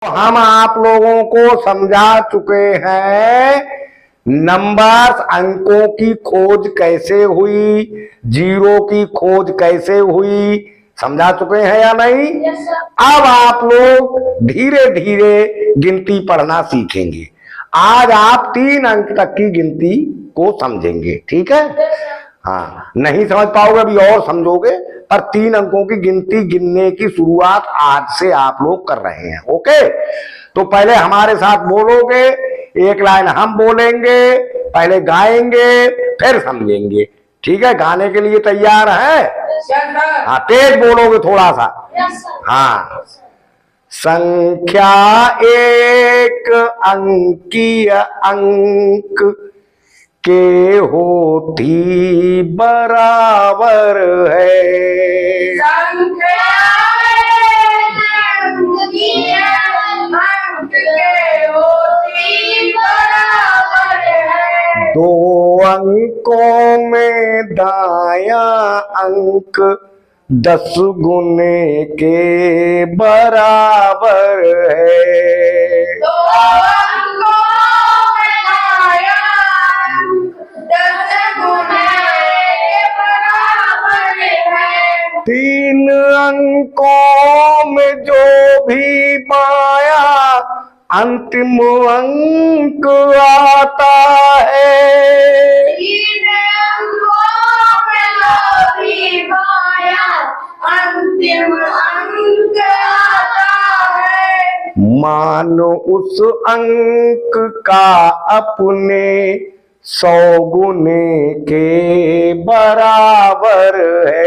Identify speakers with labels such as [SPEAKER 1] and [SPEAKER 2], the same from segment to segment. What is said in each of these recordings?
[SPEAKER 1] हम आप लोगों को समझा चुके हैं नंबर्स, अंकों की खोज कैसे हुई, जीरो की खोज कैसे हुई, समझा चुके हैं या नहीं? अब आप लोग धीरे धीरे गिनती पढ़ना सीखेंगे। आज आप 3 अंक तक की गिनती को समझेंगे, ठीक है? हाँ, नहीं समझ पाओगे अभी और समझोगे, पर 3 अंकों की गिनती गिनने की शुरुआत आज से आप लोग कर रहे हैं। ओके, तो पहले हमारे साथ बोलोगे, एक लाइन हम बोलेंगे, पहले गाएंगे फिर समझेंगे, ठीक है? गाने के लिए तैयार है? हाँ, तेज बोलोगे थोड़ा सा। हाँ, संख्या एक अंकीय अंक के होती बराबर है।
[SPEAKER 2] संख्या अंकीय अंक के होती बराबर है।
[SPEAKER 1] 2 अंकों में दाया अंक 10 गुने के बराबर है।
[SPEAKER 2] 2 अंकों में दाया अंक 10 गुने के बराबर है।
[SPEAKER 1] 3 अंकों में जो भी बाया अंतिम अंक आता है।
[SPEAKER 2] 3 अंकों में जो भी बाया अंतिम अंक आता है।
[SPEAKER 1] मान उस अंक का अपने 100 गुने के बराबर है।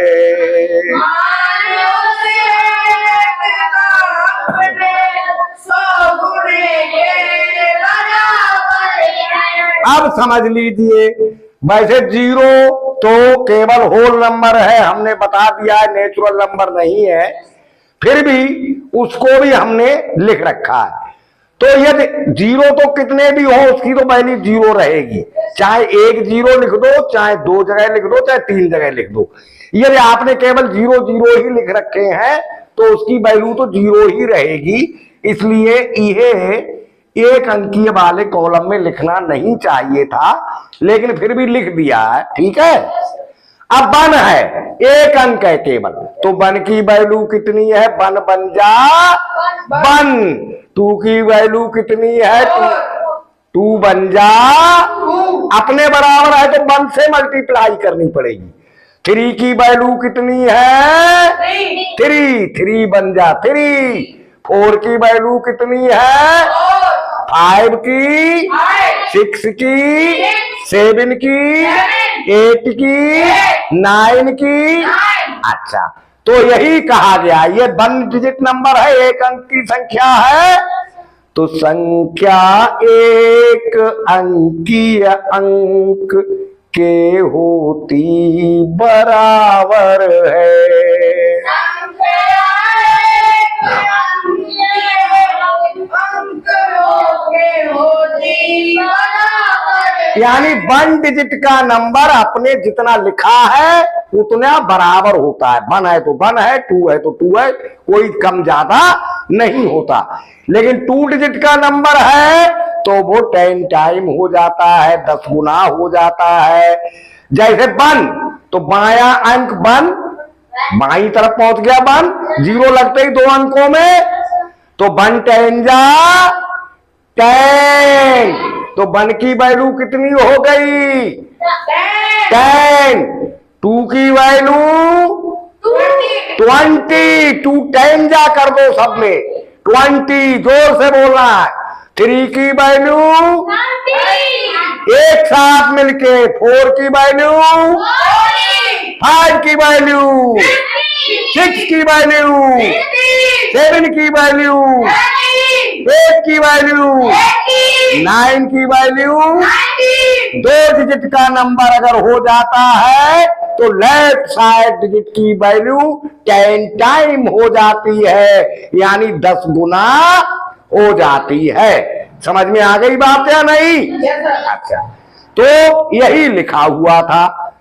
[SPEAKER 2] मानो से अपने 100 गुने के बराबर है।
[SPEAKER 1] अब समझ लीजिए, वैसे 0 तो केवल होल नंबर है, हमने बता दिया है, नेचुरल नंबर नहीं है, फिर भी उसको भी हमने लिख रखा है। तो यदि 0 तो कितने भी हो उसकी तो वैल्यू 0 रहेगी, चाहे 1 0 लिख दो, चाहे 2 जगह लिख दो, चाहे 3 जगह लिख दो। यदि आपने केवल 0 0 ही लिख रखे हैं तो उसकी वैल्यू तो 0 ही रहेगी, इसलिए ये एक अंकीय वाले कॉलम में लिखना नहीं चाहिए था, लेकिन फिर भी लिख दिया है, ठीक है? अब 1 है, 1 अंक है केवल, तो 1 की वैल्यू कितनी है? 1 बन जा 1। 2 की वैल्यू कितनी है? 2 बन जा, अपने बराबर है तो 1 से मल्टीप्लाई करनी पड़ेगी। 3 की वैल्यू कितनी है? 3 बन जा 3। 4 की वैल्यू कितनी है? 5 की, 6 की, 7 की, 8 की, 9 की। अच्छा, तो यही कहा गया, ये 1 डिजिट नंबर है, 1 अंक की संख्या है, तो संख्या एक अंकीय अंक के होती बराबर है। यानी 1 डिजिट का नंबर अपने जितना लिखा है उतना बराबर होता है। 1 है तो 1 है, 2 है तो 2 है, कोई कम ज्यादा नहीं होता। लेकिन 2 डिजिट का नंबर है तो वो 10 टाइम हो जाता है, 10 गुना हो जाता है। जैसे 1 तो बाया अंक 1, बाई तरफ पहुंच गया 1, 0 लगते ही 2 अंकों में, तो 1 10 जा 10, तो 1 की वैल्यू कितनी हो गई? 10। 2 की वैल्यू 20, 2 10 जा कर दो सब में 20, जोर से बोलना है। 3 की वैल्यू एक साथ मिलके 4 की वैल्यू, 5 की वैल्यू, 6 की वैल्यू, 7 की वैल्यू, 8 की वैल्यू, 9 की वैल्यू। 2 डिजिट का नंबर अगर हो जाता है तो लेफ्ट साइड डिजिट की वैल्यू 10 टाइम हो जाती है, यानी 10 गुना हो जाती है। समझ में आ गई बात या नहीं? अच्छा, तो यही लिखा हुआ था।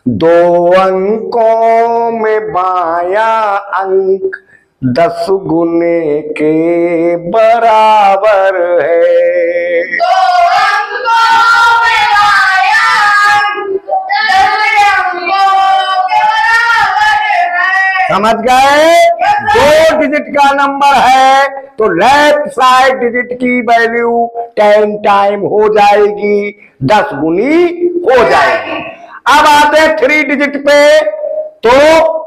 [SPEAKER 1] 2 अंकों में बाया अंक 10 गुने के बराबर है।
[SPEAKER 2] तो अंकों में लाया 10 अंकों के बराबर है।
[SPEAKER 1] समझ गए? 2 डिजिट का नंबर है तो लेफ्ट साइड डिजिट की वैल्यू 10 टाइम हो जाएगी, 10 गुनी हो जाएगी। अब आते हैं 3 डिजिट पे, तो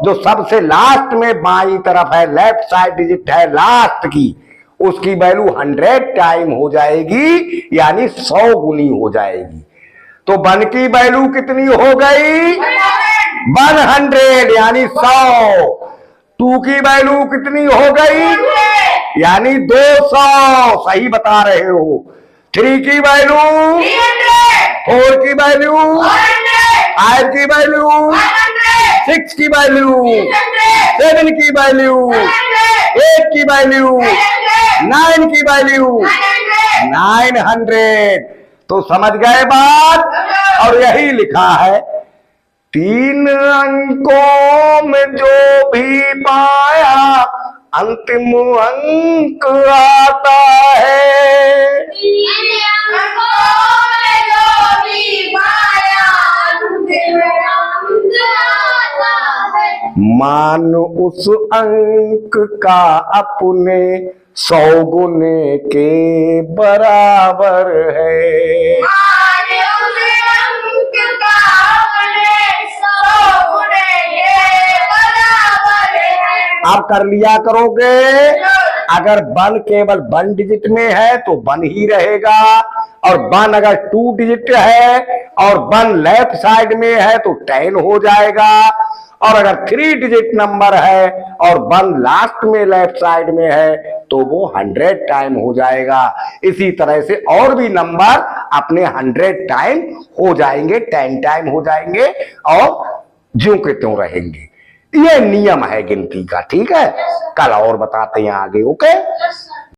[SPEAKER 1] जो सबसे लास्ट में बाईं तरफ है, लेफ्ट साइड डिजिट है लास्ट की, उसकी वैल्यू 100 टाइम हो जाएगी, यानी 100 गुनी हो जाएगी। तो 1 की वैल्यू कितनी हो गई? 100 यानी 100। 2 की वैल्यू कितनी हो गई? यानी 200। सही बता रहे हो। 3 की वैल्यू, 4 की वैल्यू, 5 की वैल्यू, 6 की वैल्यू, 7 की वैल्यू, 8 की वैल्यू, 9 की वैल्यू 900। तो समझ गए बात? और यही लिखा है, 3 अंकों में जो भी पाया अंतिम अंक आता है। मान उस अंक का अपने 100 गुने के बराबर है। आप कर लिया करोगे। अगर 1 केवल 1 डिजिट में है तो 1 ही रहेगा, और 1 अगर 2 डिजिट है और 1 लेफ्ट साइड में है तो 10 हो जाएगा, और अगर 3 डिजिट नंबर है और 1 लास्ट में लेफ्ट साइड में है तो वो 100 टाइम हो जाएगा। इसी तरह से और भी नंबर अपने 100 टाइम हो जाएंगे, 10 टाइम हो जाएंगे, और ज्यों के त्यों रहेंगे। ये नियम है गिनती का। ठीक है, कल और बताते हैं आगे। ओके।